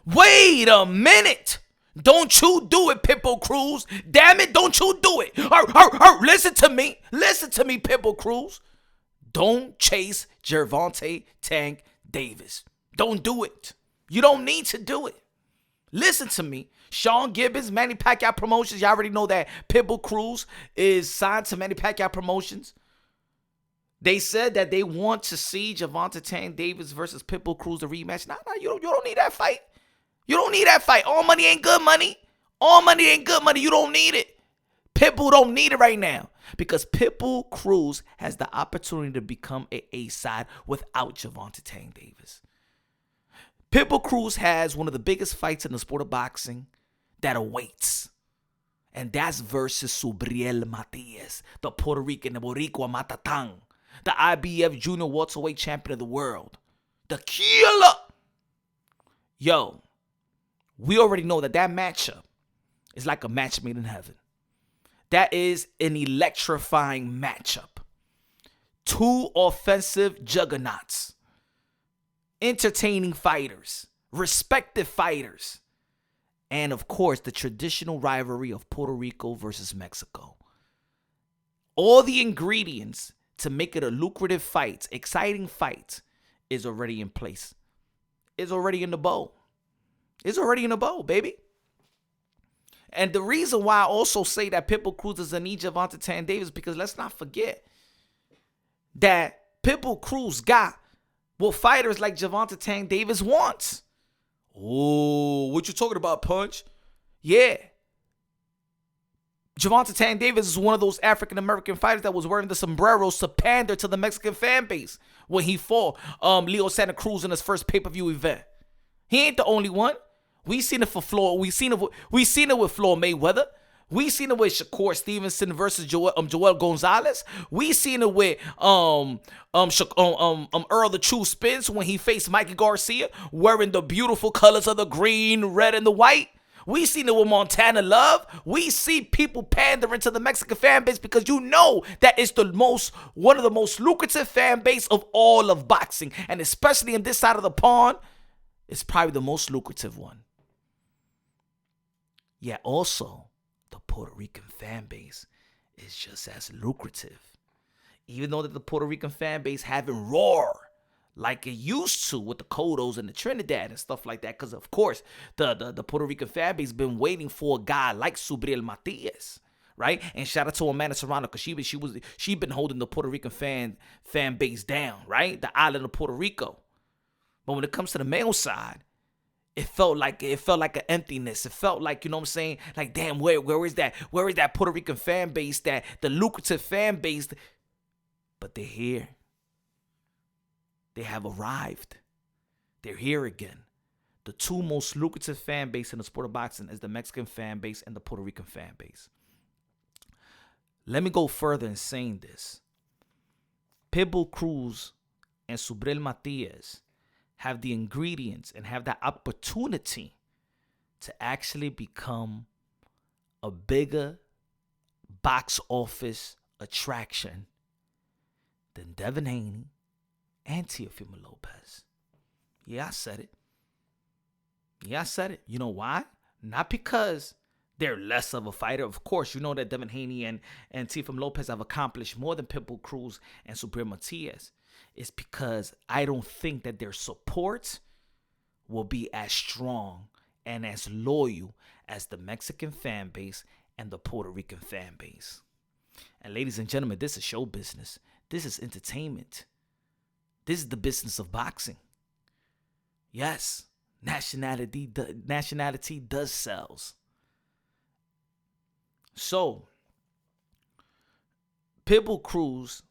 Wait a minute. Don't you do it, Pitbull Cruz. Damn it, don't you do it. Listen to me. Listen to me, Pitbull Cruz. Don't chase Gervonta Tank Davis. Don't do it. You don't need to do it. Listen to me. Sean Gibbons, Manny Pacquiao Promotions. You already know that Pitbull Cruz is signed to Manny Pacquiao Promotions. They said that they want to see Gervonta Tank Davis versus Pitbull Cruz, the rematch. Nah, you don't need that fight. You don't need that fight. All money ain't good money. All money ain't good money. You don't need it. Pitbull don't need it right now because Pitbull Cruz has the opportunity to become an A-side without Gervonta Tank Davis. Pitbull Cruz has one of the biggest fights in the sport of boxing that awaits. And that's versus Subriel Matias, the Puerto Rican, the Boricua Matatang, the IBF Junior Welterweight Champion of the world. The killer. Yo, we already know that matchup is like a match made in heaven. That is an electrifying matchup. Two offensive juggernauts. Entertaining fighters. Respected fighters. And of course, the traditional rivalry of Puerto Rico versus Mexico. All the ingredients to make it a lucrative fight, exciting fight, is already in place. It's already in the bowl. It's already in the bowl, baby. And the reason why I also say that Pitbull Cruz is in Gervonta Tank Davis, because let's not forget that Pitbull Cruz got what fighters like Gervonta Tank Davis wants. Oh, what you talking about, Punch? Yeah. Gervonta Tank Davis is one of those African-American fighters that was wearing the sombreros to pander to the Mexican fan base when he fought Leo Santa Cruz in his first pay-per-view event. He ain't the only one. We seen it with Floyd Mayweather. We seen it with Shakur Stevenson versus Joel Gonzalez. We seen it with Earl the True Spence when he faced Mikey Garcia wearing the beautiful colors of the green, red, and the white. We seen it with Montana Love. We see people pandering to the Mexican fan base because you know that it's one of the most lucrative fan base of all of boxing, and especially in this side of the pond, it's probably the most lucrative one. Yeah, also, the Puerto Rican fan base is just as lucrative. Even though that the Puerto Rican fan base haven't roared like it used to with the Codos and the Trinidad and stuff like that. Because, of course, the Puerto Rican fan base been waiting for a guy like Subriel Matias, right? And shout out to Amanda Serrano because she been holding the Puerto Rican fan base down, right? The island of Puerto Rico. But when it comes to the male side, it felt like an emptiness. It felt like, you know what I'm saying? Like, damn, where is that? Where is that Puerto Rican fan base, that the lucrative fan base? But they're here. They have arrived. They're here again. The two most lucrative fan base in the sport of boxing is the Mexican fan base and the Puerto Rican fan base. Let me go further in saying this. Pitbull Cruz and Subriel Matias have the ingredients and have that opportunity to actually become a bigger box office attraction than Devin Haney and Teofimo Lopez. Yeah, I said it. You know why? Not because they're less of a fighter. Of course, you know that Devin Haney and Teofimo Lopez have accomplished more than Pitbull Cruz and Subriel Matias. It's because I don't think that their support will be as strong and as loyal as the Mexican fan base and the Puerto Rican fan base. And ladies and gentlemen, this is show business. This is entertainment. This is the business of boxing. Yes, nationality does sells. So, Pitbull Cruz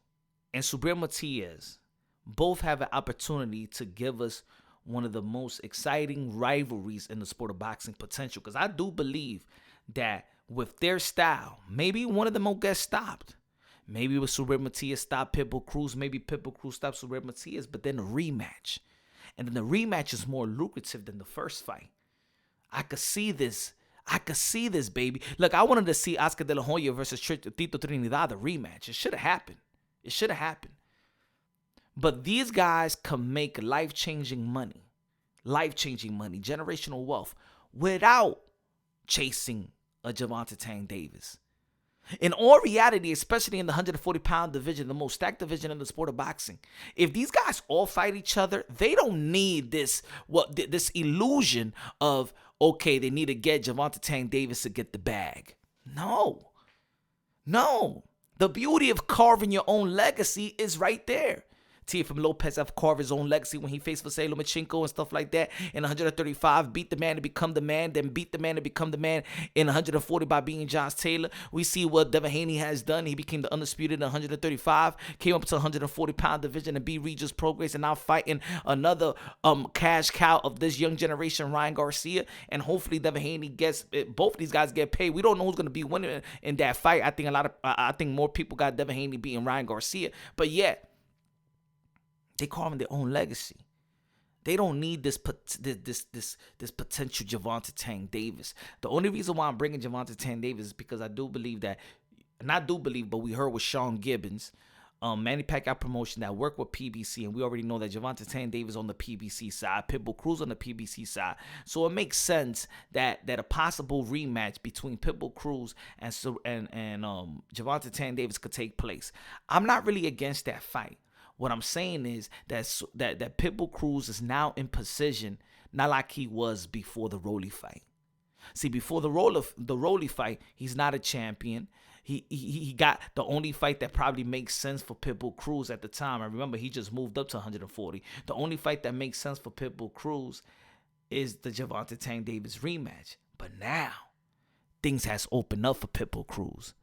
and Subriel Matias both have an opportunity to give us one of the most exciting rivalries in the sport of boxing potential. Because I do believe that with their style, maybe one of them will get stopped. Maybe with Subriel Matias stop Pitbull Cruz. Maybe Pitbull Cruz stop Subriel Matias. But then a rematch. And then the rematch is more lucrative than the first fight. I could see this, baby. Look, I wanted to see Oscar De La Hoya versus Tito Trinidad, the rematch. It should have happened. But these guys can make life-changing money. life-changing money, generational wealth, without chasing a Gervonta Tank Davis. In all reality, especially in the 140-pound division, the most stacked division in the sport of boxing, if these guys all fight each other, they don't need this illusion of, okay, they need to get Gervonta Tank Davis to get the bag. No. The beauty of carving your own legacy is right there. Teofimo Lopez have carved his own legacy when he faced Vasily Lomachenko and stuff like that in 135, beat the man to become the man, then beat the man to become the man in 140 by beating Josh Taylor. We see what Devin Haney has done. He became the undisputed in 135, came up to 140-pound division and beat Regis Prograis, and now fighting another cash cow of this young generation, Ryan Garcia. And hopefully Devin Haney gets both of these guys get paid. We don't know who's going to be winning in that fight. I think more people got Devin Haney beating Ryan Garcia, but yeah. They carving their own legacy. They don't need this potential Gervonta Tank Davis. The only reason why I'm bringing Gervonta Tank Davis is because I do believe that, but we heard with Sean Gibbons, Manny Pacquiao promotion that worked with PBC, and we already know that Gervonta Tank Davis on the PBC side, Pitbull Cruz on the PBC side. So it makes sense that a possible rematch between Pitbull Cruz and Gervonta Tank Davis could take place. I'm not really against that fight. What I'm saying is that Pitbull Cruz is now in position, not like he was before the Rolly fight. See, before the Rolly fight, he's not a champion. He got the only fight that probably makes sense for Pitbull Cruz at the time. I remember he just moved up to 140. The only fight that makes sense for Pitbull Cruz is the Gervonta Tank Davis rematch. But now, things has opened up for Pitbull Cruz.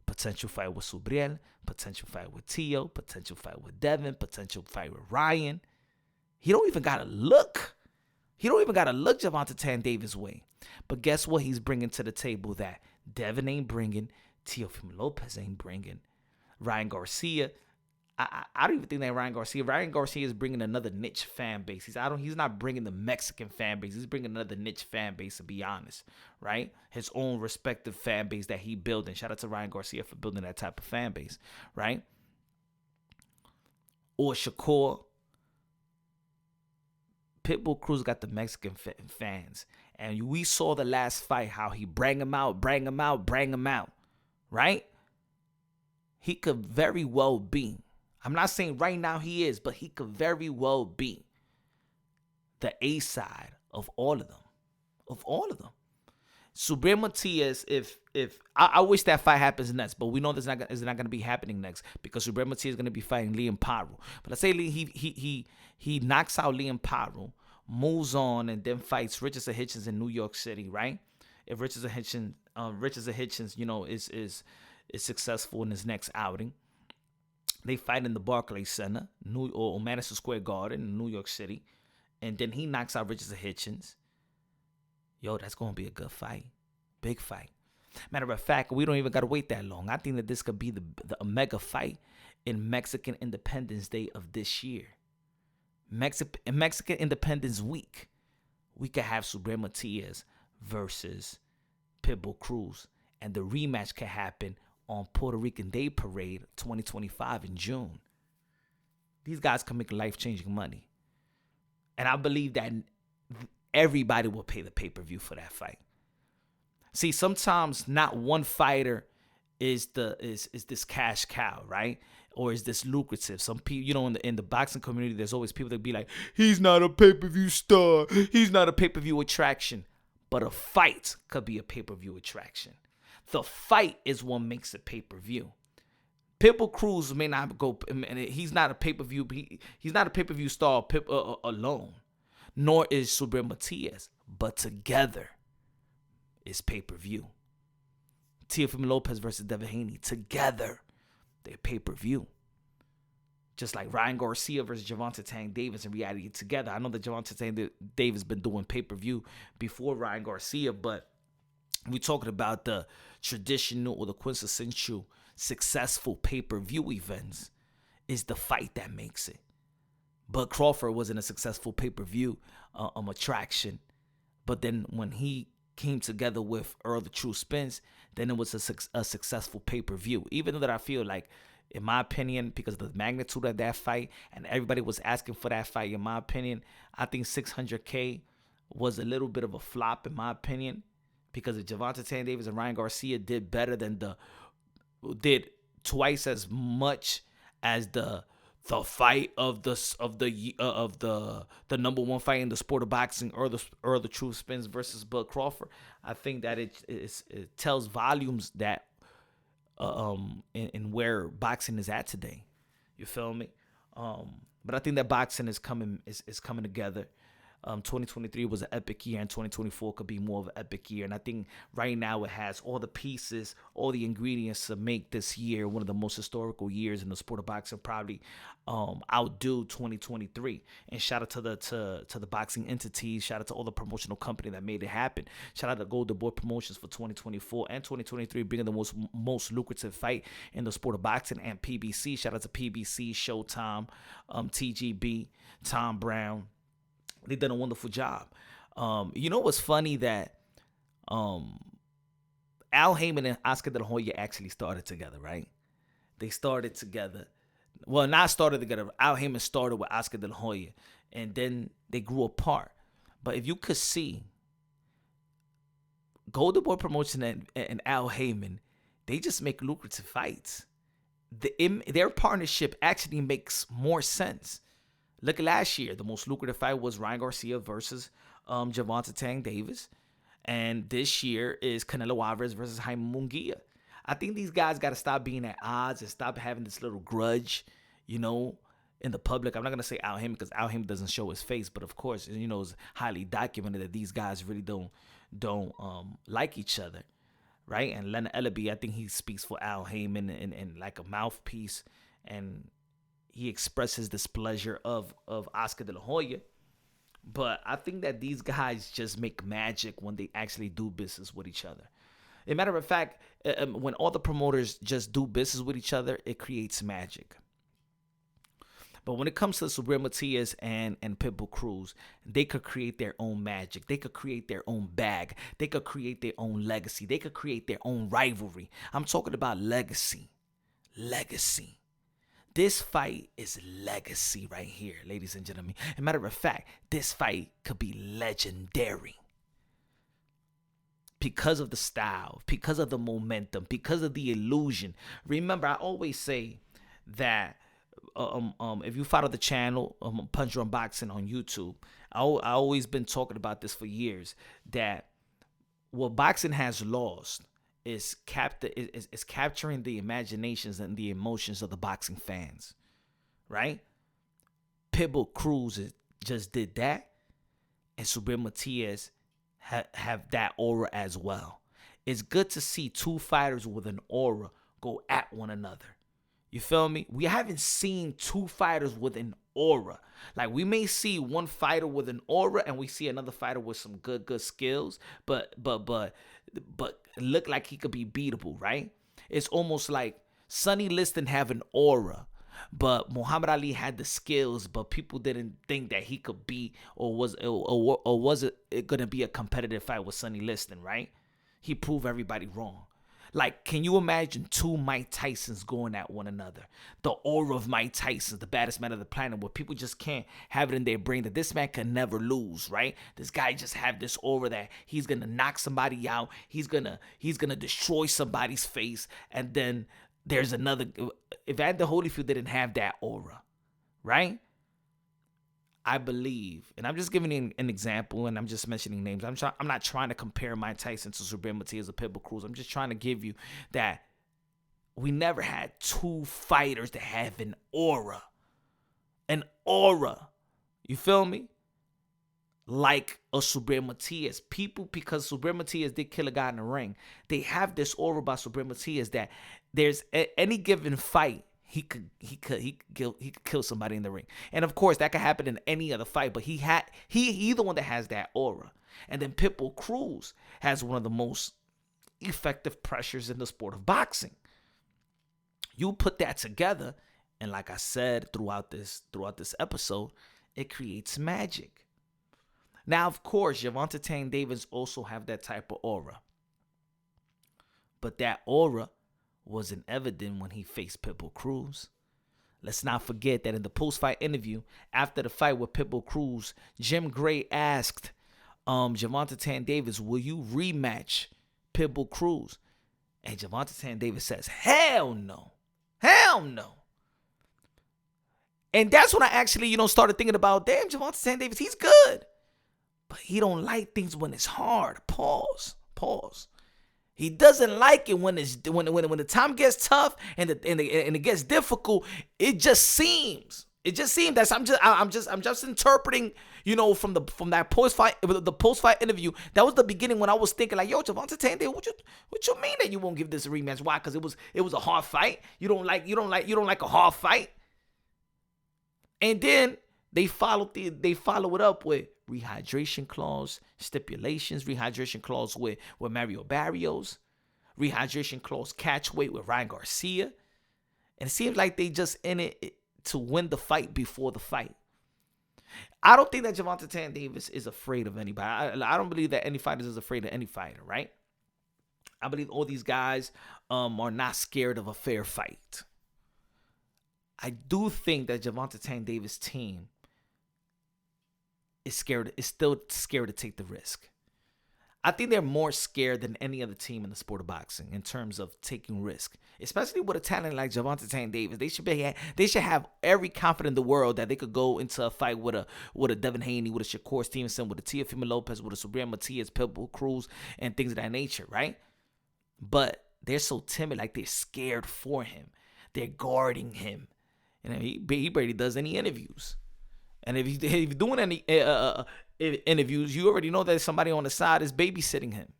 Potential fight with Subriel, potential fight with Tio, potential fight with Devin, potential fight with Ryan. He don't even got to look. Gervonta Tank Davis' way. But guess what he's bringing to the table that Devin ain't bringing, Teofimo Lopez ain't bringing, Ryan Garcia. I don't even think that Ryan Garcia is bringing another niche fan base. He's not bringing the Mexican fan base. He's bringing another niche fan base, to be honest, right? His own respective fan base that he built. And shout out to Ryan Garcia for building that type of fan base, right? Or Shakur. Pitbull Cruz got the Mexican fans. And we saw the last fight, how he bring him out, right? He could very well be. I'm not saying right now he is, but he could very well be the A side of all of them. Subriel Matias, if I wish that fight happens next, but we know it's not going to be happening next because Subriel Matias is going to be fighting Liam Paru. But let's say he knocks out Liam Paru, moves on, and then fights Richardson Hitchens in New York City, right? If Richardson Hitchens, is successful in his next outing. They fight in the Barclays Center, or Madison Square Garden in New York City. And then he knocks out Richardson Hitchens. Yo, that's going to be a good fight. Big fight. Matter of fact, we don't even got to wait that long. I think that this could be the mega fight in Mexican Independence Day of this year. Mexican Independence Week. We could have Subriel Matias versus Pitbull Cruz. And the rematch could happen on Puerto Rican Day Parade 2025 in June. These guys can make life-changing money. And I believe that everybody will pay the pay-per-view for that fight. See, sometimes not one fighter is this cash cow, right? Or is this lucrative? Some people, in the boxing community, there's always people that be like, he's not a pay-per-view star. He's not a pay-per-view attraction. But a fight could be a pay-per-view attraction. The fight is what makes it pay-per-view. Pitbull Cruz may not go, and he's not a pay-per-view. He's not a pay-per-view star alone, nor is Subriel Matias. But together is pay-per-view. Teofimo Lopez versus Devin Haney, together they're pay-per-view. Just like Ryan Garcia versus Gervonta Tank Davis in reality together. I know that Gervonta Tank Davis been doing pay-per-view before Ryan Garcia, but we're talking about the traditional or the quintessential successful pay-per-view events is the fight that makes it. But Crawford wasn't a successful pay-per-view attraction. But then when he came together with Earl the True Spence, then it was a successful pay-per-view. Even though that I feel like In my opinion, because of the magnitude of that fight, and everybody was asking for that fight, in my opinion, I think 600K was a little bit of a flop, in my opinion, because if Gervonta Tank Davis and Ryan Garcia did twice as much as the fight of the number one fight in the sport of boxing, or the Truth Spence versus Bud Crawford, I think that it tells volumes that in where boxing is at today. You feel me? But I think that boxing is coming together. 2023 was an epic year, and 2024 could be more of an epic year. And I think right now it has all the pieces, all the ingredients to make this year one of the most historical years in the sport of boxing, probably outdo 2023. And shout out to the boxing entities, shout out to all the promotional company that made it happen. Shout out to Golden Boy Promotions for 2024 and 2023 being the most lucrative fight in the sport of boxing, and PBC. Shout out to PBC, Showtime, TGB, Tom Brown. They done a wonderful job. You know what's funny, that Al Heyman and Oscar De La Hoya actually started together, right? They started together. Well, not started together. Al Heyman started with Oscar De La Hoya, and then they grew apart. But if you could see, Golden Boy Promotion and Al Heyman, they just make lucrative fights. Their partnership actually makes more sense. Look at last year. The most lucrative fight was Ryan Garcia versus Gervonta Tank Davis. And this year is Canelo Alvarez versus Jaime Munguia. I think these guys got to stop being at odds and stop having this little grudge, in the public. I'm not going to say Al Heyman, because Al Heyman doesn't show his face. But, of course, it's highly documented that these guys really don't like each other, right? And Leonard Ellaby, I think he speaks for Al Heyman and like a mouthpiece. And he expresses displeasure of Oscar De La Hoya. But I think that these guys just make magic when they actually do business with each other. As a matter of fact, when all the promoters just do business with each other, it creates magic. But when it comes to Subriel Matias and Pitbull Cruz, they could create their own magic. They could create their own bag. They could create their own legacy. They could create their own rivalry. I'm talking about legacy. Legacy. This fight is legacy right here, ladies and gentlemen. As a matter of fact, this fight could be legendary. Because of the style, because of the momentum, because of the illusion. Remember, I always say that if you follow the channel, Punch Drunk Boxing on YouTube, I always been talking about this for years, that what boxing has lost is capturing the imaginations and the emotions of the boxing fans, right? Pitbull Cruz just did that, and Subriel Matias have that aura as well. It's good to see two fighters with an aura go at one another. You feel me? We haven't seen two fighters with an aura. Like, we may see one fighter with an aura and we see another fighter with some good skills, but look like he could be beatable, right? It's almost like Sonny Liston have an aura, but Muhammad Ali had the skills, but people didn't think that he could be, or was it going to be a competitive fight with Sonny Liston, right? He proved everybody wrong. Like, can you imagine two Mike Tysons going at one another? The aura of Mike Tyson, the baddest man of the planet, where people just can't have it in their brain that this man can never lose, right? This guy just have this aura that he's gonna knock somebody out, he's gonna destroy somebody's face, and then there's another. Evander Holyfield didn't have that aura, right? I believe, and I'm just giving you an example, and I'm just mentioning names. I'm not trying to compare Mike Tyson to Subriel Matias or Pitbull Cruz. I'm just trying to give you that we never had two fighters that have an aura. An aura. You feel me? Like a Subriel Matias. People, because Subriel Matias did kill a guy in the ring, they have this aura about Subriel Matias that there's any given fight, he could kill somebody in the ring. And of course that could happen in any other fight, but he's the one that has that aura. And then Pitbull Cruz has one of the most effective pressures in the sport of boxing. You put that together, and like I said throughout this episode, it creates magic. Now, of course, Gervonta Tank Davis also have that type of aura. But that aura wasn't evident when he faced Pitbull Cruz. Let's not forget that in the post-fight interview after the fight with Pitbull Cruz, Jim Gray asked Gervonta Tank Davis, will you rematch Pitbull Cruz? And Gervonta Tank Davis says, hell no. Hell no. And that's when I actually, started thinking about, damn, Gervonta Tank Davis, he's good. But he don't like things when it's hard. Pause. He doesn't like it when the time gets tough and it gets difficult. It just seems that I'm just interpreting, from that post-fight interview. That was the beginning when I was thinking like, yo, Gervonta Tank Davis, what you mean that you won't give this a rematch? Why? Because it was a hard fight. You don't like a hard fight. And then they follow it up with rehydration clause stipulations, rehydration clause with Mario Barrios, rehydration clause catch weight with Ryan Garcia. And it seems like they just in it to win the fight before the fight. I don't think that Gervonta Tank Davis is afraid of anybody. I don't believe that any fighter is afraid of any fighter, right? I believe all these guys are not scared of a fair fight. I do think that Gervonta Tank Davis' team is still scared to take the risk. I think they're more scared than any other team in the sport of boxing in terms of taking risk, especially with a talent like Gervonta Tank Davis. They should have every confidence in the world that they could go into a fight with a Devin Haney, with a Shakur Stevenson, with a Teofimo Lopez, with a Subriel Matias, Pitbull Cruz, and things of that nature, right? But they're so timid, like they're scared for him. They're guarding him. And he barely does any interviews. And if you're doing any interviews, you already know that somebody on the side is babysitting him.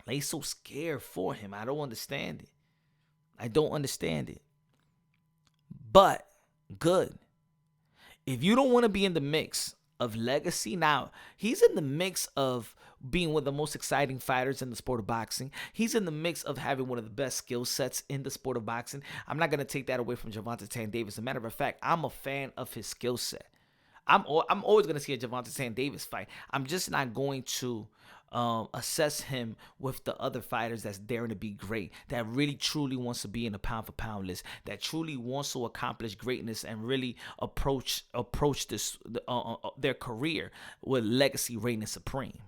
They so scared for him. I don't understand it. But good. If you don't want to be in the mix of legacy, now he's in the mix of being one of the most exciting fighters in the sport of boxing. He's in the mix of having one of the best skill sets in the sport of boxing. I'm not going to take that away from Gervonta Tank Davis. As a matter of fact, I'm a fan of his skill set. I'm always going to see a Gervonta Tank Davis fight. I'm just not going to assess him with the other fighters that's daring to be great, that really truly wants to be in the pound for pound list, that truly wants to accomplish greatness and really approach this their career with legacy reigning supreme.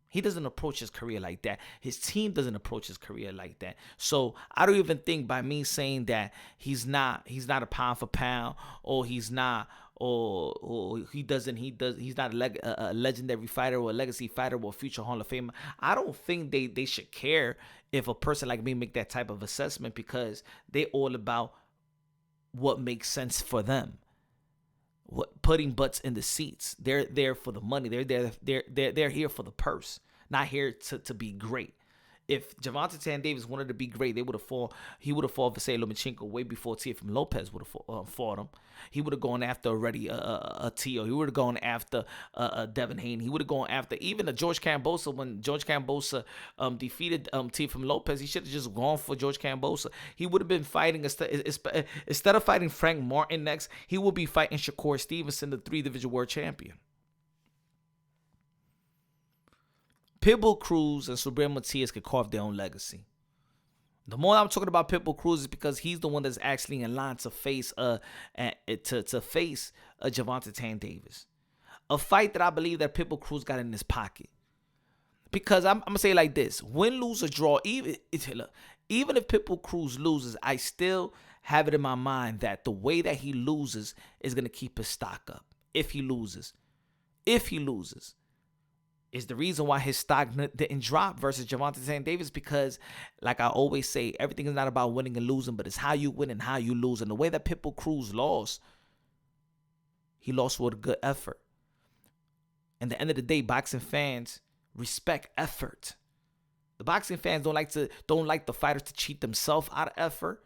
He doesn't approach his career like that. His team doesn't approach his career like that. So I don't even think by me saying that he's not a pound for pound, or he's not, or he's not a legendary fighter or a legacy fighter or a future Hall of Famer. I don't think they should care if a person like me make that type of assessment, because they're all about what makes sense for them. What putting butts in the seats. They're there for the money. They're here for the purse, not here to be great. If Gervonta Tank Davis wanted to be great, he would have fought Vasily Lomachenko way before Teofimo Lopez would have fought him. He would have gone after already a Teo. He would have gone after Devin Haney. He would have gone after even a George Kambosos. When George Kambosos defeated Teofimo Lopez, he should have just gone for George Kambosos. He would have been fighting, instead of fighting Frank Martin next, he would be fighting Shakur Stevenson, the 3-division world champion. Pitbull Cruz and Subriel Matias could carve their own legacy. The more I'm talking about Pitbull Cruz is because he's the one that's actually in line to face Gervonta Tank Davis, a fight that I believe that Pitbull Cruz got in his pocket. Because I'm gonna say it like this: win, lose, or draw, even if Pitbull Cruz loses, I still have it in my mind that the way that he loses is gonna keep his stock up. If he loses. Is the reason why his stock didn't drop versus Gervonta Tank Davis, because, like I always say, everything is not about winning and losing, but it's how you win and how you lose. And the way that Pitbull Cruz lost, he lost with a good effort. And at the end of the day, boxing fans respect effort. The boxing fans don't like the fighters to cheat themselves out of effort,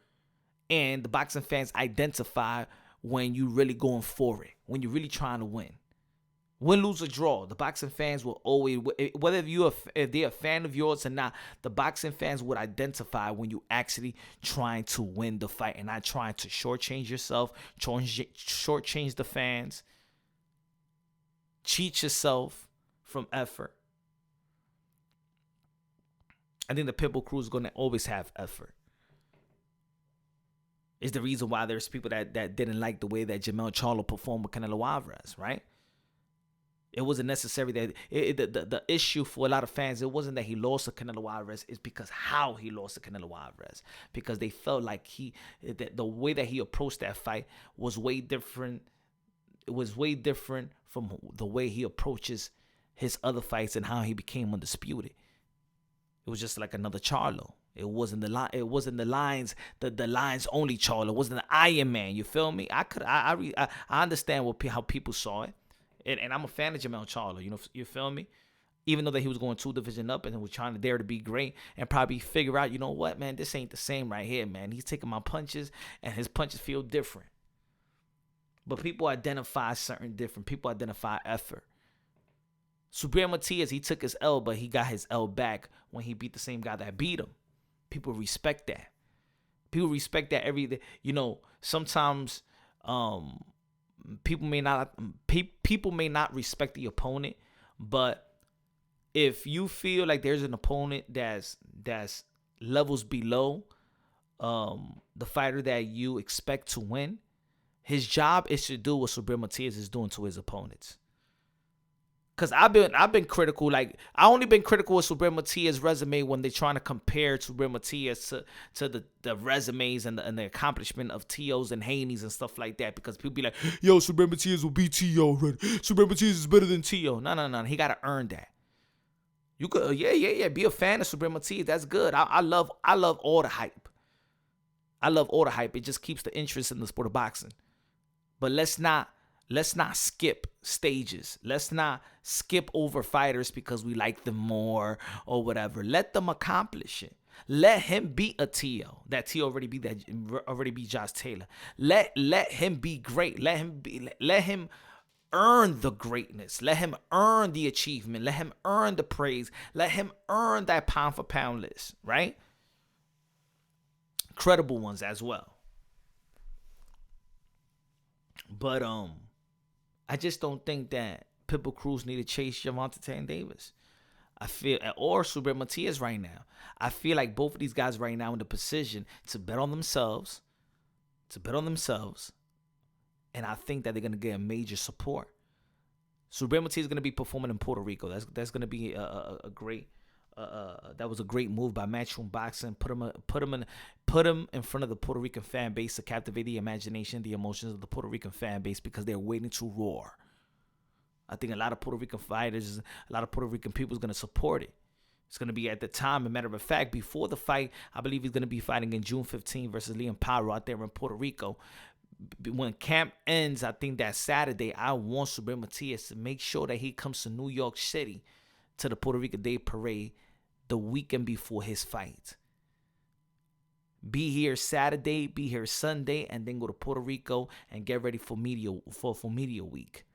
and the boxing fans identify when you really going for it, when you're really trying to win. Win, lose, or draw, the boxing fans will always, whether if they're a fan of yours or not, the boxing fans would identify when you actually trying to win the fight and not trying to shortchange yourself, shortchange the fans, cheat yourself from effort. I think the Pitbull Cruz is going to always have effort. Is the reason why there's people that didn't like the way that Jermell Charlo performed with Canelo Alvarez, right? It wasn't necessary that the issue for a lot of fans, it wasn't that he lost to Canelo Alvarez, it's because how he lost to Canelo Alvarez. Because they felt like the way that he approached that fight was way different. It was way different from the way he approaches his other fights and how he became undisputed. It was just like another Charlo. It wasn't the line. It wasn't the lines. The lines only Charlo. It wasn't the Iron Man. You feel me? I understand how people saw it. And I'm a fan of Jermell Charlo, you feel me? Even though that he was going 2 divisions up and was trying to dare to be great and probably figure out, you know what, man, this ain't the same right here, man. He's taking my punches and his punches feel different. But people identify certain different. People identify effort. Subriel Matias, he took his L, but he got his L back when he beat the same guy that beat him. People respect that. People respect that sometimes people may not respect the opponent, but if you feel like there's an opponent that's levels below the fighter that you expect to win, his job is to do what Subriel Matias is doing to his opponents. Cause I've been critical. Like, I only been critical with Subriel Matias' resume when they're trying to compare Subriel Matias to the resumes and the accomplishment of T.O.'s and Haney's and stuff like that. Because people be like, yo, Subriel Matias will beat T.O. already. Subriel Matias is better than T.O. No. He gotta earn that. You could, yeah. Be a fan of Subriel Matias. That's good. I love all the hype. I love all the hype. It just keeps the interest in the sport of boxing. But let's not skip stages. Let's not skip over fighters because we like them more or whatever. Let them accomplish it. Let him beat a T.O. That T.O. already beat Josh Taylor. Let him be great. Let him earn the greatness. Let him earn the achievement. Let him earn the praise. Let him earn that pound for pound list, right? Credible ones as well. But I just don't think that Pitbull Cruz need to chase Gervonta Davis. I feel, or Subriel Matias right now. I feel like both of these guys right now in the position to bet on themselves, and I think that they're gonna get a major support. Subriel Matias is gonna be performing in Puerto Rico. That's gonna be a great. That was a great move by Matchroom Boxing. Put him in front of the Puerto Rican fan base to captivate the imagination, the emotions of the Puerto Rican fan base because they're waiting to roar. I think a lot of Puerto Rican fighters, a lot of Puerto Rican people is going to support it. It's going to be at the time. A matter of fact, before the fight, I believe he's going to be fighting in June 15 versus Liam Pyro out there in Puerto Rico. When camp ends, I think that Saturday, I want Subriel Matias to make sure that he comes to New York City to the Puerto Rican Day Parade the weekend before his fight. Be here Saturday, be here Sunday, and then go to Puerto Rico and get ready for media week.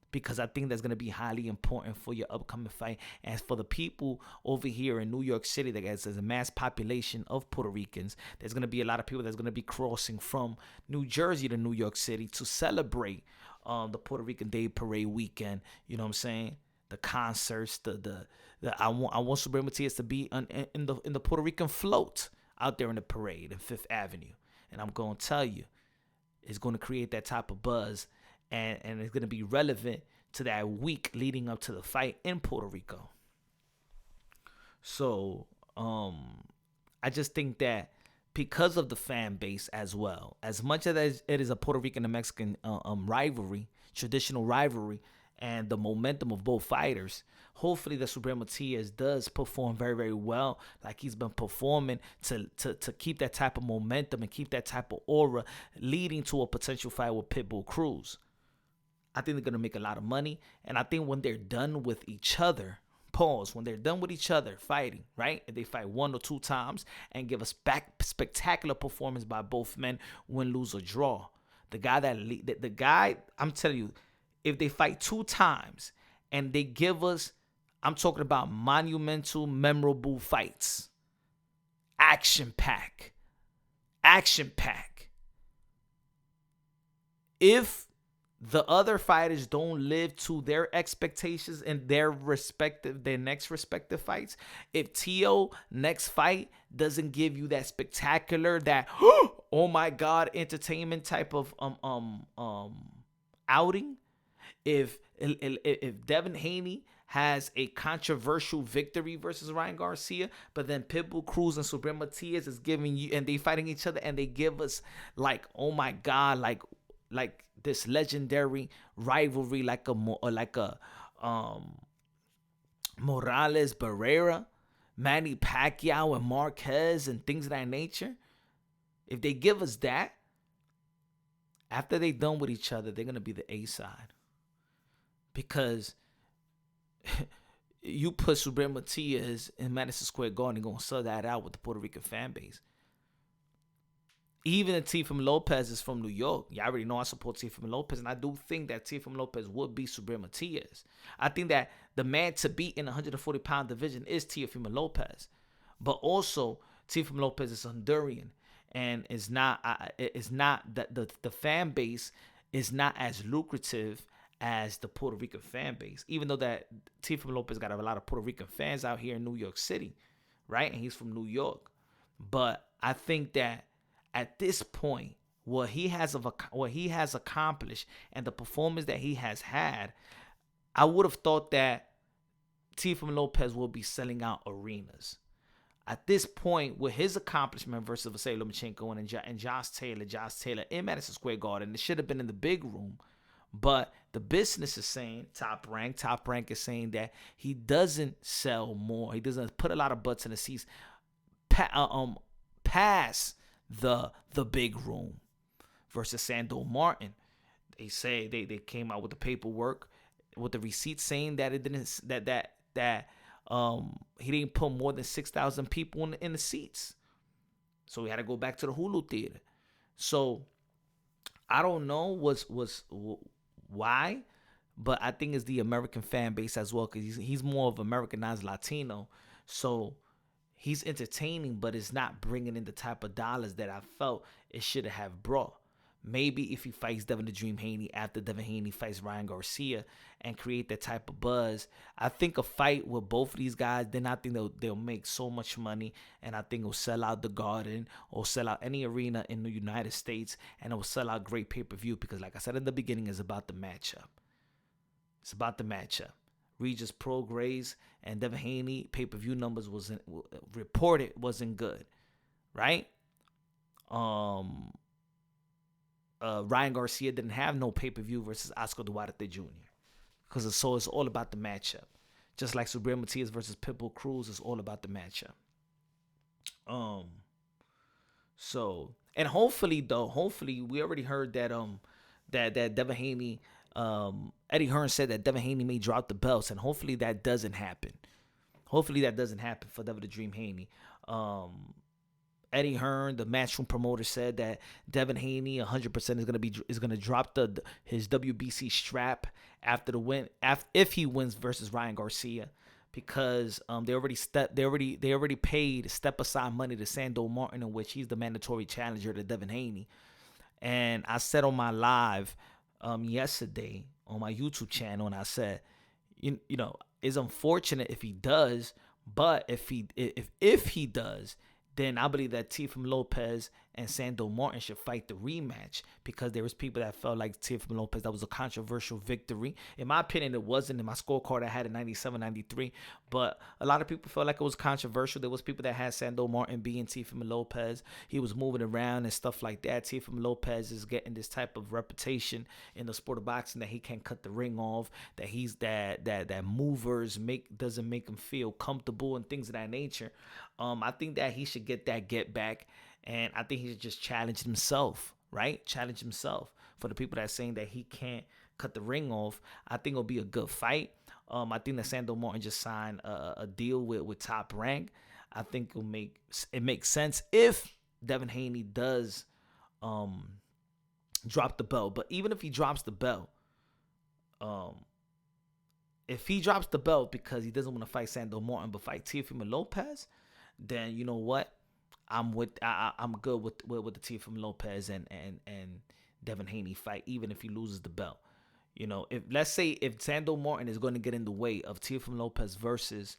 Because I think that's going to be highly important for your upcoming fight. And for the people over here in New York City, that there's a mass population of Puerto Ricans. There's going to be a lot of people that's going to be crossing from New Jersey to New York City to celebrate the Puerto Rican Day Parade weekend. You know what I'm saying? The concerts, I want Subriel Matias to be in the Puerto Rican float out there in the parade in Fifth Avenue, and I'm gonna tell you, it's gonna create that type of buzz, and it's gonna be relevant to that week leading up to the fight in Puerto Rico. So, I just think that because of the fan base as well, as much as it is a Puerto Rican and Mexican rivalry, traditional rivalry, and the momentum of both fighters, hopefully the Subriel Matias does perform very, very well like he's been performing to keep that type of momentum and keep that type of aura leading to a potential fight with Pitbull Cruz. I think they're going to make a lot of money, and I think when they're done with each other, when they're done with each other fighting, right? If they fight 1 or 2 times and give us back spectacular performance by both men, win, lose, or draw. The guy, I'm telling you, if they fight 2 times and they give us, I'm talking about monumental, memorable fights. Action pack. If the other fighters don't live to their expectations in their next respective fights. If Tio next fight doesn't give you that spectacular, that oh my god entertainment type of outing, if Devin Haney has a controversial victory versus Ryan Garcia, but then Pitbull Cruz and Subriel Matias is giving you, and they fighting each other, and they give us like, oh my god, like this legendary rivalry, like a Morales Barrera, Manny Pacquiao and Marquez and things of that nature. If they give us that, after they done with each other, they're gonna be the A side. Because you put Subriel Matias in Madison Square Garden, you're gonna sell that out with the Puerto Rican fan base. Even Teofimo Lopez is from New York. You already know I support Teofimo Lopez, and I do think that Teofimo Lopez would beat Subriel Matias. I think that the man to beat in the 140-pound division is Teofimo Lopez. But also, Teofimo Lopez is Honduran, and it's not that the fan base is not as lucrative as the Puerto Rican fan base. Even though that Teofimo Lopez got a lot of Puerto Rican fans out here in New York City, right? And he's from New York. But I think that at this point, what he has accomplished and the performance that he has had, I would have thought that Teofimo Lopez will be selling out arenas. At this point, with his accomplishment versus Vasily Lomachenko and Josh Taylor in Madison Square Garden, it should have been in the big room. But the business is saying, Top Rank is saying that he doesn't sell more. He doesn't put a lot of butts in the seats past the big room versus Sandor Martin. They say they came out with the paperwork with the receipts saying that it didn't that he didn't put more than 6,000 people in the seats. So we had to go back to the Hulu theater. So I don't know why, but I think it's the American fan base as well, because he's more of Americanized Latino. So he's entertaining, but it's not bringing in the type of dollars that I felt it should have brought. Maybe if he fights Devin the Dream Haney after Devin Haney fights Ryan Garcia and create that type of buzz, I think a fight with both of these guys, then I think they'll make so much money, and I think it'll sell out the Garden or sell out any arena in the United States, and it will sell out great pay-per-view because, like I said in the beginning, it's about the matchup. It's about the matchup. Regis Prograis and Devin Haney pay-per-view numbers wasn't good, right? Ryan Garcia didn't have no pay-per-view versus Oscar Duarte Jr. because it's all about the matchup. Just like Subriel Matias versus Pitbull Cruz is all about the matchup. So, and hopefully we already heard that that Devin Haney, Eddie Hearn said that Devin Haney may drop the belts, and hopefully that doesn't happen. Hopefully that doesn't happen for Devin the Dream Haney. Eddie Hearn, the Matchroom promoter, said that Devin Haney 100% is gonna drop his WBC strap after the win, if he wins versus Ryan Garcia, because they already paid step aside money to Sandor Martin, in which he's the mandatory challenger to Devin Haney. And I said on my live yesterday on my YouTube channel, and I said, you know, it's unfortunate if he does, but if he does, then I believe that Teofimo Lopez and Sandor Martin should fight the rematch, because there was people that felt like Teofimo Lopez, that was a controversial victory. In my opinion, it wasn't. In my scorecard, I had it 97-93, but a lot of people felt like it was controversial. There was people that had Sandor Martin beating Teofimo Lopez. He was moving around and stuff like that. Teofimo Lopez is getting this type of reputation in the sport of boxing that he can't cut the ring off, that he's that movers doesn't make him feel comfortable and things of that nature. I think that he should get back, and I think he should just challenge himself, right? Challenge himself. For the people that are saying that he can't cut the ring off, I think it'll be a good fight. I think that Sandor Martin just signed a deal with Top Rank. I think it makes sense if Devin Haney does drop the belt. But even if he drops the belt, because he doesn't want to fight Sandor Martin but fight Teofimo Lopez, then you know what? I'm good with the Teofimo Lopez and Devin Haney fight, even if he loses the belt. If let's say if Sandor Martin is going to get in the way of Teofimo Lopez versus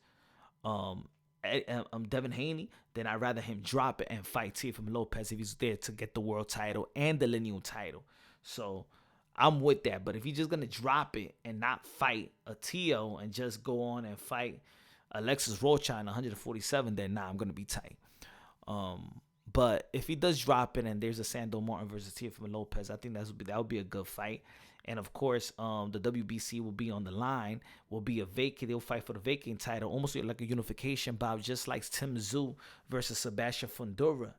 Devin Haney, then I'd rather him drop it and fight Teofimo Lopez if he's there to get the world title and the lineal title. So I'm with that. But if he's just gonna drop it and not fight a Tio and just go on and fight Alexis Rocha in 147, then I'm gonna be tight. But if he does drop it and there's a Sandor Martin versus Teofimo Lopez, I think that would be a good fight. And of course, the WBC will be on the line. Will be a vacant. They'll fight for the vacant title, almost like a unification bout, just like Tim Tszyu versus Sebastian Fundora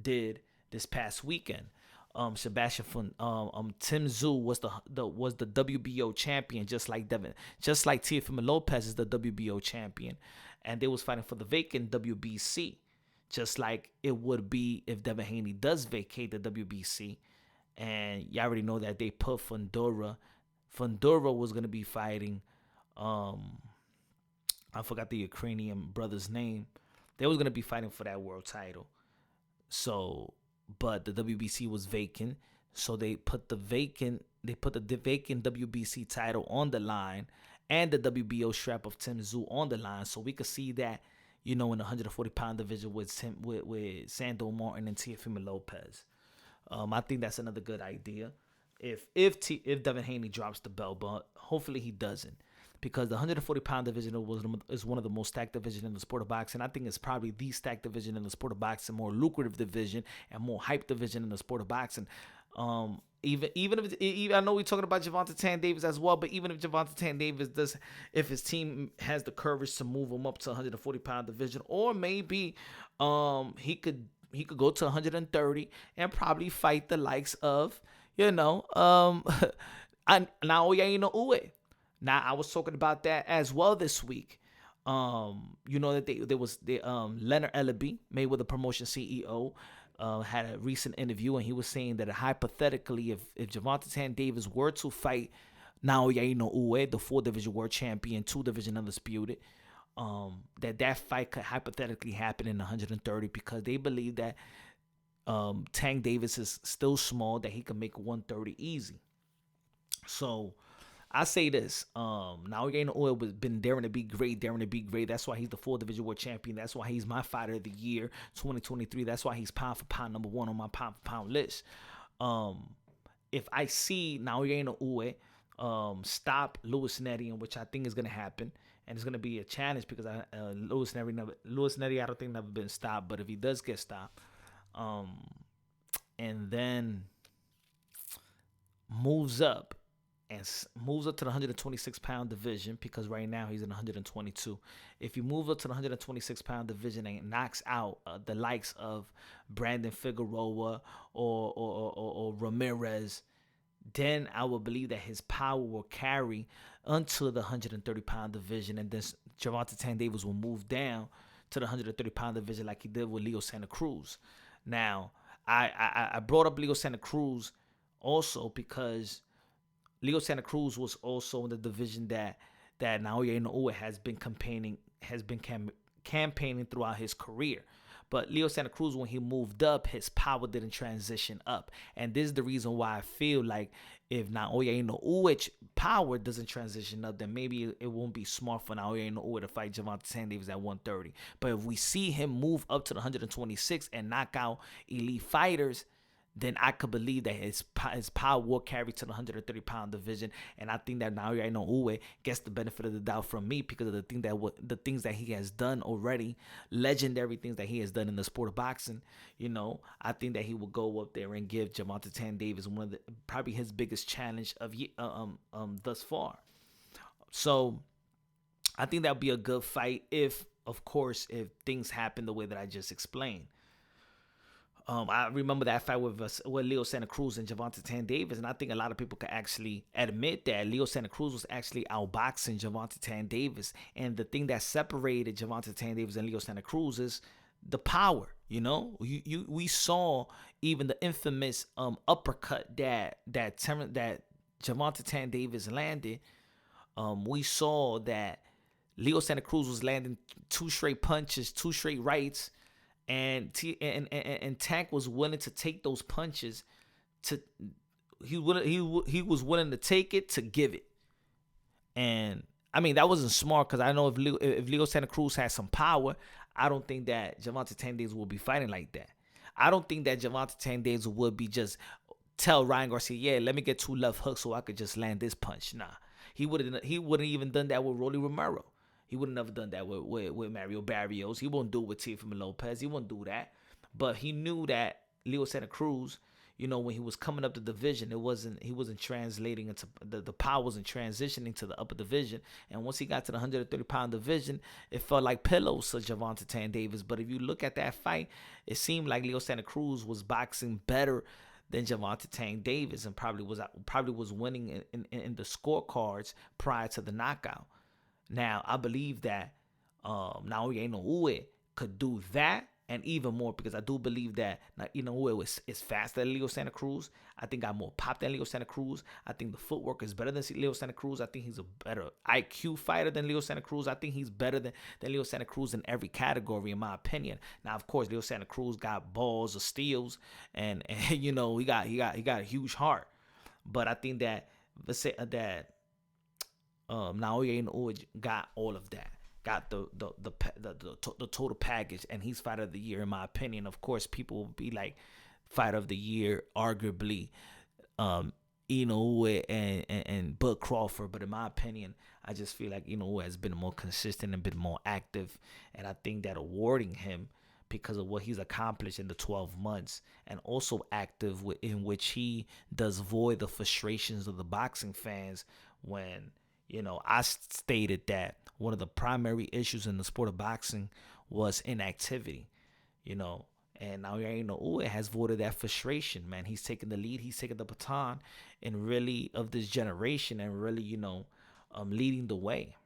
did this past weekend. Tim Tszyu was the WBO champion, just like Teofimo Lopez is the WBO champion, and they was fighting for the vacant WBC, just like it would be if Devin Haney does vacate the WBC. And you already know that they put Fundora. Fundora was going to be fighting, I forgot the Ukrainian brother's name. They was going to be fighting for that world title. So, but the WBC was vacant. So they put the vacant WBC title on the line and the WBO strap of Tim Tszyu on the line. So we could see that, in the 140-pound division with Sandor Martin and Teofimo Lopez. I think that's another good idea. If Devin Haney drops the belt, but hopefully he doesn't, because the 140-pound division is one of the most stacked division in the sport of boxing. I think it's probably the stacked division in the sport of boxing, more lucrative division and more hype division in the sport of boxing. Even if I know we're talking about Gervonta Tank Davis as well, but even if Gervonta Tank Davis if his team has the courage to move him up to 140-pound division, or maybe he could go to 130 and probably fight the likes of, Naoya Inoue. Now, I was talking about that as well this week. That there was Leonard Ellaby, Mayweather Promotion CEO, had a recent interview, and he was saying that hypothetically, if Gervonta Tank Davis were to fight Naoya Inoue, the 4-division world champion, 2-division undisputed, that fight could hypothetically happen in 130, because they believe that Tank Davis is still small, that he can make 130 easy. So I say this, Naoya Inoue has been daring to be great. That's why he's the 4-division world champion. That's why he's my fighter of the year 2023. That's why he's pound for pound number 1 on my pound for pound list. If I see Naoya Inoue stop Louis Neri, which I think is going to happen, and it's going to be a challenge, because Louis Neri I don't think never been stopped, but if he does get stopped, and then moves up to the 126-pound division, because right now he's in 122. If he moves up to the 126-pound division and knocks out the likes of Brandon Figueroa or Ramirez, then I will believe that his power will carry until the 130-pound division, and then Gervonta Tank Davis will move down to the 130-pound division like he did with Leo Santa Cruz. Now, I brought up Leo Santa Cruz also because Leo Santa Cruz was also in the division that Naoya Inoue has been campaigning throughout his career. But Leo Santa Cruz, when he moved up, his power didn't transition up. And this is the reason why I feel like if Naoya Inoue's power doesn't transition up, then maybe it won't be smart for Naoya Inoue to fight Gervonta Tank Davis at 130. But if we see him move up to the 126 and knock out elite fighters, then I could believe that his power will carry to the 130-pound division, and I think that Naoya Inoue gets the benefit of the doubt from me because of the things that he has done already, legendary things that he has done in the sport of boxing. I think that he will go up there and give Gervonta Tank Davis probably his biggest challenge of thus far. So I think that would be a good fight if things happen the way that I just explained. I remember that fight with Leo Santa Cruz and Gervonta Tank Davis, and I think a lot of people can actually admit that Leo Santa Cruz was actually outboxing Gervonta Tank Davis, and the thing that separated Gervonta Tank Davis and Leo Santa Cruz is the power. We saw even the infamous uppercut that Gervonta Tank Davis landed. We saw that Leo Santa Cruz was landing 2 straight punches, 2 straight rights. And Tank was willing to take those punches he was willing to take it to give it. And I mean, that wasn't smart, because I know if Leo Santa Cruz had some power, I don't think that Gervonta Tank Davis would be fighting like that. I don't think that Gervonta Tank Davis would be just tell Ryan Garcia, yeah, let me get 2 left hooks so I could just land this punch. Nah, he wouldn't even done that with Rolly Romero. He would have never done that with Mario Barrios. He won't do it with Teofimo Lopez. He won't do that. But he knew that Leo Santa Cruz, when he was coming up the division, he wasn't translating into the power wasn't transitioning to the upper division. And once he got to the 130-pound division, it felt like pillows to Gervonta Tank Davis. But if you look at that fight, it seemed like Leo Santa Cruz was boxing better than Gervonta Tank Davis, and probably was winning in the scorecards prior to the knockout. Now, I believe that Naoya Inoue could do that and even more, because I do believe that Inoue is faster than Leo Santa Cruz. I think got more pop than Leo Santa Cruz. I think the footwork is better than Leo Santa Cruz. I think he's a better IQ fighter than Leo Santa Cruz. I think he's better than Leo Santa Cruz in every category, in my opinion. Now, of course, Leo Santa Cruz got balls of steels, and he got a huge heart. But I think that Naoya Inoue got all of that. Got the total package, and he's fighter of the year, in my opinion. Of course, people will be like, fighter of the year, arguably, Inoue and Bud Crawford. But in my opinion, I just feel like Inoue has been more consistent and been more active, and I think that awarding him, because of what he's accomplished in the 12 months, and also active in which he does void the frustrations of the boxing fans when, I stated that one of the primary issues in the sport of boxing was inactivity, and now Inoue has voided that frustration, man. He's taking the lead, he's taking the baton, and really of this generation, and really, leading the way.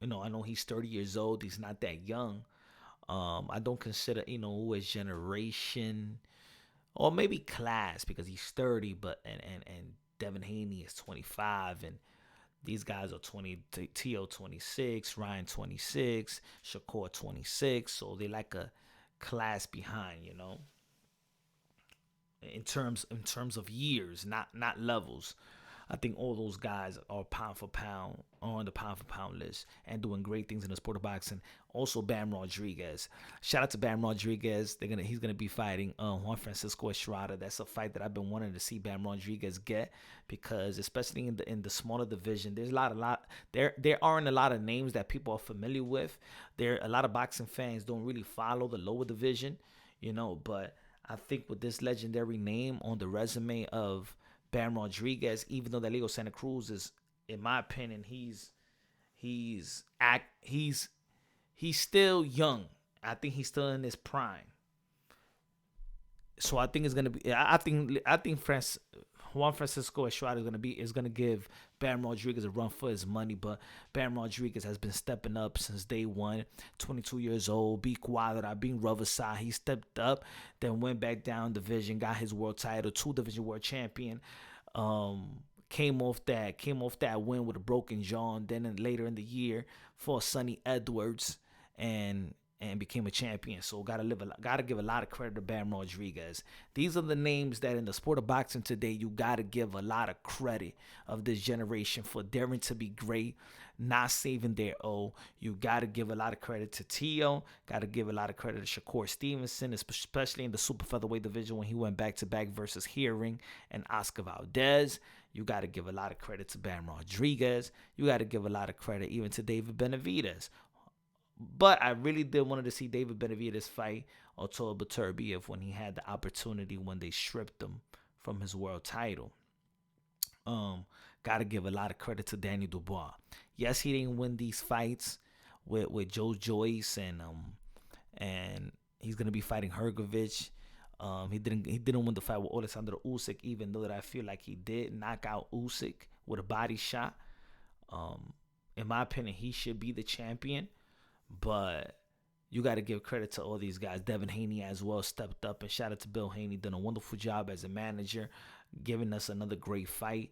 I know he's 30 years old. He's not that young. I don't consider Inoue as generation, or maybe class, because he's 30, but and Devin Haney is 25, and these guys are 20, T.O. 26, Ryan 26, Shakur 26. So they like a class behind, in terms of years, not levels. I think all those guys are pound for pound, on the pound for pound list, and doing great things in the sport of boxing. Also, Bam Rodriguez. Shout out to Bam Rodriguez. He's gonna be fighting Juan Francisco Estrada. That's a fight that I've been wanting to see Bam Rodriguez get, because especially in the smaller division, there's there aren't a lot of names that people are familiar with. A lot of boxing fans don't really follow the lower division, But I think with this legendary name on the resume of Bam Rodriguez, even though that Leo Santa Cruz is, in my opinion, he's still young. I think he's still in his prime. So I think it's gonna be. I think Juan Francisco Estrada is gonna give Bam Rodriguez a run for his money. But Bam Rodriguez has been stepping up since day one. 22 years old, beat Cuadra, being Riverside. He stepped up, then went back down division, got his world title, 2-division world champion. Came off that win with a broken jaw, and then later in the year fought Sonny Edwards and became a champion. So gotta give a lot of credit to Bam Rodriguez. These are the names that in the sport of boxing today you gotta give a lot of credit of this generation for daring to be great, not saving their O. You gotta give a lot of credit to T.O. Gotta give a lot of credit to Shakur Stevenson, especially in the super featherweight division when he went back to back versus Hearing and Oscar Valdez. You got to give a lot of credit to Bam Rodriguez. You got to give a lot of credit even to David Benavidez. But I really did wanted to see David Benavidez fight Artur Beterbiev when he had the opportunity, when they stripped him from his world title. Got to give a lot of credit to Daniel Dubois. Yes, he didn't win these fights with Joe Joyce, and he's gonna be fighting Hrgovic. He didn't win the fight with Alexander Usyk, even though that I feel like he did knock out Usyk with a body shot. In my opinion, he should be the champion, but you got to give credit to all these guys. Devin Haney as well stepped up, and shout out to Bill Haney, done a wonderful job as a manager, giving us another great fight.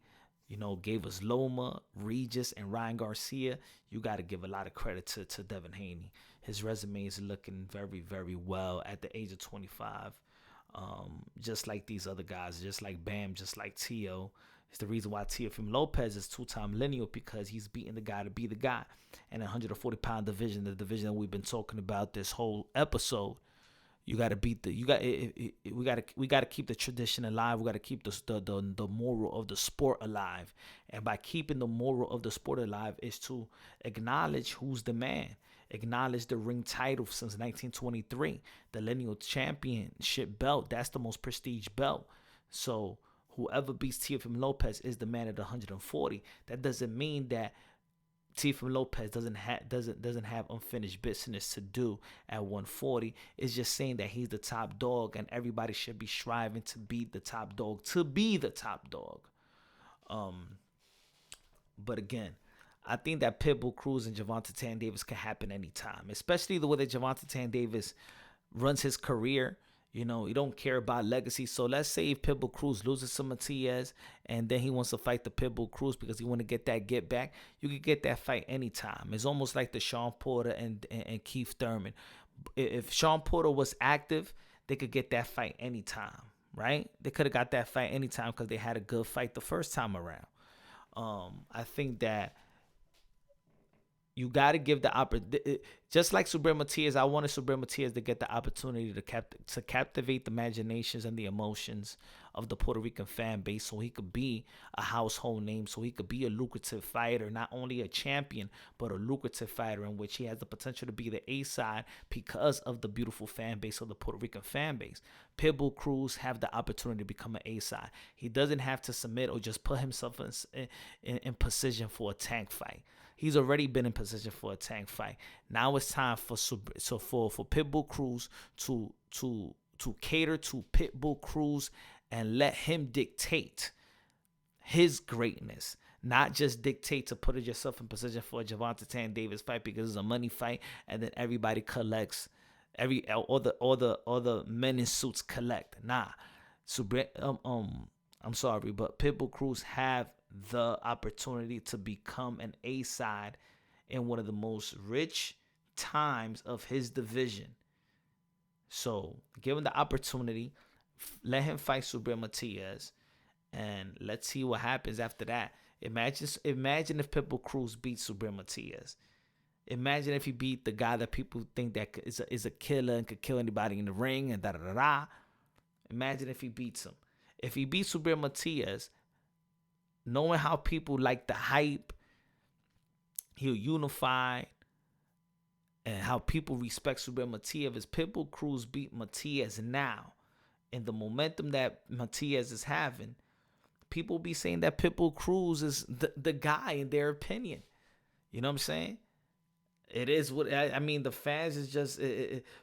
Gave us Loma, Regis, and Ryan Garcia. You got to give a lot of credit to Devin Haney. His resume is looking very, very well at the age of 25. just like these other guys, just like Bam, just like Tio. It's the reason why Teofimo Lopez is two-time lineal, because he's beating the guy to be the guy. And 140-pound division, the division that we've been talking about this whole episode, you got to beat the. We got to keep the tradition alive. We got to keep the moral of the sport alive. And by keeping the moral of the sport alive is to acknowledge who's the man. Acknowledge the ring title since 1923, the lineal championship belt. That's the most prestige belt. So whoever beats Teofimo Lopez is the man at 140. That doesn't mean that Teofimo Lopez doesn't have unfinished business to do at 140. It's just saying that he's the top dog, and everybody should be striving to beat the top dog, to be the top dog. But again, I think that Pitbull Cruz and Gervonta Tank Davis can happen anytime, especially the way that Gervonta Tank Davis runs his career. You know, he don't care about legacy. So let's say if Pitbull Cruz loses to Matias and then he wants to fight the Pitbull Cruz because he want to get that get back, you can get that fight anytime. It's almost like the Sean Porter and Keith Thurman. If Sean Porter was active, they could get that fight anytime, right? They could have got that fight anytime because they had a good fight the first time around. I think that you got to give the opportunity. Just like Subriel Matias, I wanted Subriel Matias to get the opportunity to captivate the imaginations and the emotions of the Puerto Rican fan base, so he could be a household name, so he could be a lucrative fighter, not only a champion, but a lucrative fighter in which he has the potential to be the A side because of the beautiful fan base of the Puerto Rican fan base. Pitbull Cruz have the opportunity to become an A side. He doesn't have to submit or just put himself in position for a Tank fight. He's already been in position for a Tank fight. Now it's time for Pitbull Cruz to cater to Pitbull Cruz and let him dictate his greatness, not just dictate to put yourself in position for a Gervonta Tank Davis fight because it's a money fight, and then everybody collects, all the men in suits collect. Nah, I'm sorry, but Pitbull Cruz have the opportunity to become an A side in one of the most rich times of his division. So give him the opportunity, let him fight Subriel Matias, and let's see what happens after that. Imagine if Pitbull Cruz beats Subriel Matias. Imagine if he beat the guy that people think that is a killer and could kill anybody in the ring and da-da-da-da. Imagine if he beats him. If he beats Subriel Matias, knowing how people like the hype, he'll unify, and how people respect Subriel Matias. If Pitbull Cruz beat Matias now, and the momentum that Matias is having, people be saying that Pitbull Cruz is the guy in their opinion. You know what I'm saying? It is what I mean. The fans is just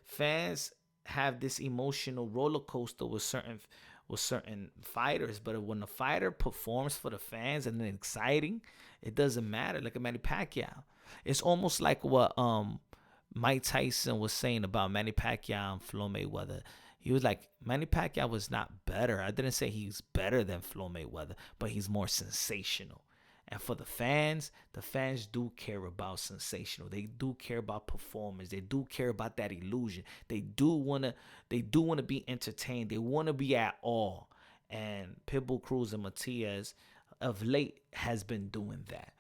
fans have this emotional roller coaster with certain fighters, but when a fighter performs for the fans and then exciting, it doesn't matter. Like a Manny Pacquiao, it's almost like what Mike Tyson was saying about Manny Pacquiao and Floyd Mayweather. He was like, Manny Pacquiao was not better. I didn't say he's better than Floyd Mayweather, but he's more sensational. And for the fans do care about sensational. They do care about performance. They do care about that illusion. They do wanna be entertained. They wanna be at awe. And Pitbull Cruz and Matias of late has been doing that.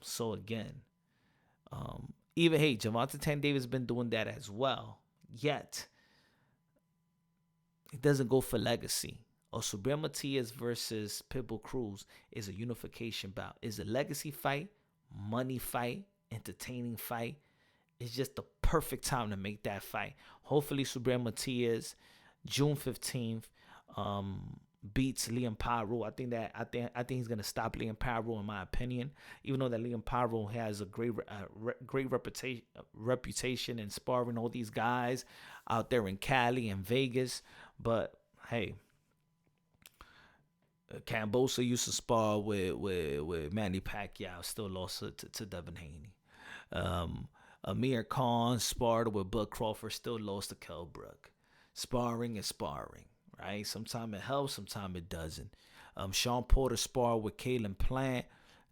So again, even Gervonta Tank Davis has been doing that as well. Yet it doesn't go for legacy. Or Subriel Matias versus Pitbull Cruz is a unification bout. It's a legacy fight, money fight, entertaining fight. It's just the perfect time to make that fight. Hopefully Subriel Matias, June 15th, beats Liam Pyro. I think he's gonna stop Liam Pyro, in my opinion. Even though that Liam Pyro has a great reputation in sparring all these guys out there in Cali and Vegas, but hey, Cambosa used to spar with Manny Pacquiao, still lost to Devin Haney. Amir Khan sparred with Bud Crawford, still lost to Kell Brook. Sparring is sparring, right? Sometimes it helps, sometimes it doesn't. Sean Porter sparred with Kalen Plant,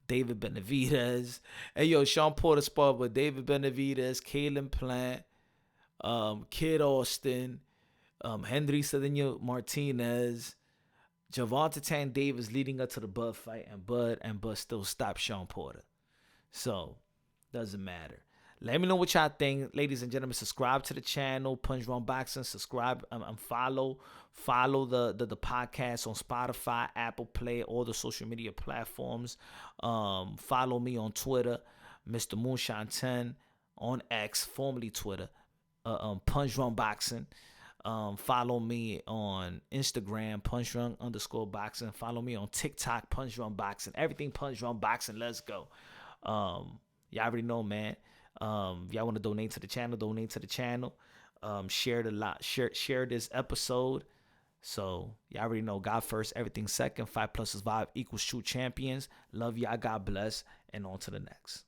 David Benavidez. Hey, Sean Porter sparred with David Benavidez, Kalen Plant, Kid Austin, Henry Cedeno Martinez, Gervonta Tank Davis leading up to the Bud fight, and Bud still stopped Sean Porter. So, doesn't matter. Let me know what y'all think, ladies and gentlemen. Subscribe to the channel, Punch Drunk Boxing. Subscribe and follow the podcast on Spotify, Apple Play, all the social media platforms. Follow me on Twitter, Mr. Moonshine 10, on X, formerly Twitter, Punch Drunk Boxing. Follow me on Instagram, Punch Drunk _boxing. Follow me on TikTok, Punch Drunk Boxing. Everything Punch Drunk Boxing. Let's go. Y'all already know, man. If y'all want to donate to the channel, donate to the channel. Share this episode. So y'all already know, God first, everything second. 5 + 5 = true champions. Love y'all. God bless. And on to the next.